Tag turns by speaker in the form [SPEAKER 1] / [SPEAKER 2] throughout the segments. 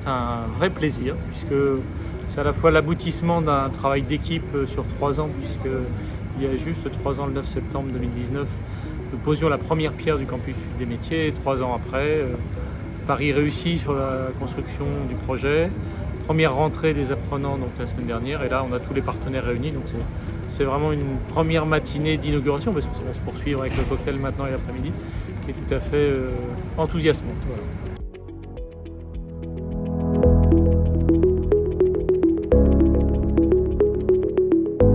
[SPEAKER 1] c'est un vrai plaisir puisque c'est à la fois l'aboutissement d'un travail d'équipe sur 3 ans, puisqu'il y a juste 3 ans, le 9 septembre 2019, nous posions la première pierre du campus Sud des métiers. Et 3 ans après, pari réussi sur la construction du projet, première rentrée des apprenants donc la semaine dernière, et là on a tous les partenaires réunis, donc c'est vraiment une première matinée d'inauguration, parce que ça va se poursuivre avec le cocktail maintenant et l'après-midi, qui est tout à fait enthousiasmante. Voilà.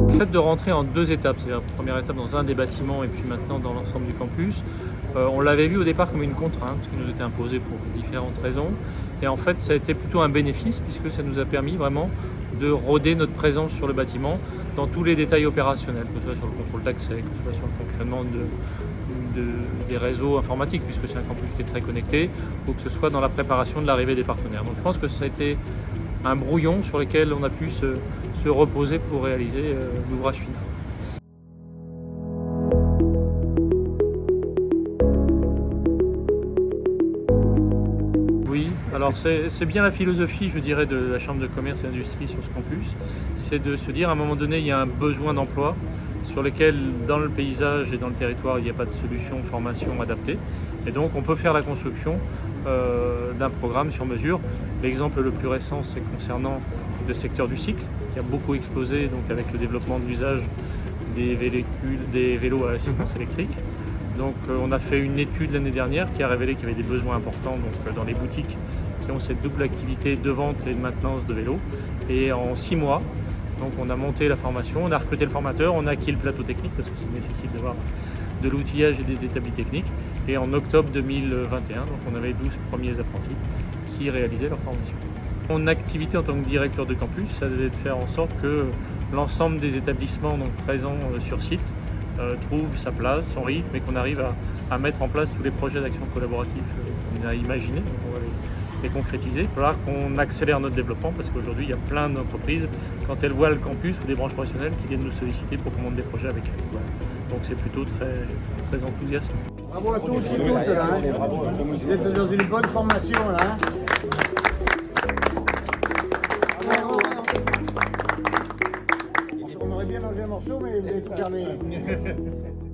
[SPEAKER 1] Le fait de rentrer en 2 étapes, c'est-à-dire première étape dans un des bâtiments et puis maintenant dans l'ensemble du campus, on l'avait vu au départ comme une contrainte qui nous était imposée pour différentes raisons, et en fait ça a été plutôt un bénéfice puisque ça nous a permis vraiment de roder notre présence sur le bâtiment dans tous les détails opérationnels, que ce soit sur le contrôle d'accès, que ce soit sur le fonctionnement des réseaux informatiques, puisque c'est un campus qui est très connecté, ou que ce soit dans la préparation de l'arrivée des partenaires. Donc je pense que ça a été un brouillon sur lequel on a pu se reposer pour réaliser l'ouvrage final. Oui, alors c'est bien la philosophie, je dirais, de la Chambre de commerce et d'industrie sur ce campus, c'est de se dire à un moment donné, il y a un besoin d'emploi sur lequel, dans le paysage et dans le territoire, il n'y a pas de solution de formation adaptée. Et donc, on peut faire la construction d'un programme sur mesure. L'exemple le plus récent, c'est concernant le secteur du cycle, qui a beaucoup explosé donc, avec le développement de l'usage des vélos à assistance électrique. Donc on a fait une étude l'année dernière qui a révélé qu'il y avait des besoins importants donc, dans les boutiques qui ont cette double activité de vente et de maintenance de vélos. Et en 6 mois, donc, on a monté la formation, on a recruté le formateur, on a acquis le plateau technique parce que ça nécessite d'avoir de l'outillage et des établis techniques. Et en octobre 2021, donc, on avait 12 premiers apprentis qui réalisaient leur formation. Mon activité en tant que directeur de campus, ça devait être de faire en sorte que l'ensemble des établissements donc, présents sur site trouve sa place, son rythme, et qu'on arrive à mettre en place tous les projets d'action collaborative qu'on a imaginés. Donc on va les concrétiser. Il va falloir qu'on accélère notre développement parce qu'aujourd'hui il y a plein d'entreprises, quand elles voient le campus ou des branches professionnelles, qui viennent nous solliciter pour qu'on monte des projets avec elles. Voilà. Donc c'est plutôt très enthousiasmant.
[SPEAKER 2] Bravo à tous et toutes là, hein. Vous êtes dans une bonne formation là. Hein. On aurait bien mangé un morceau, mais vous avez tout gardé.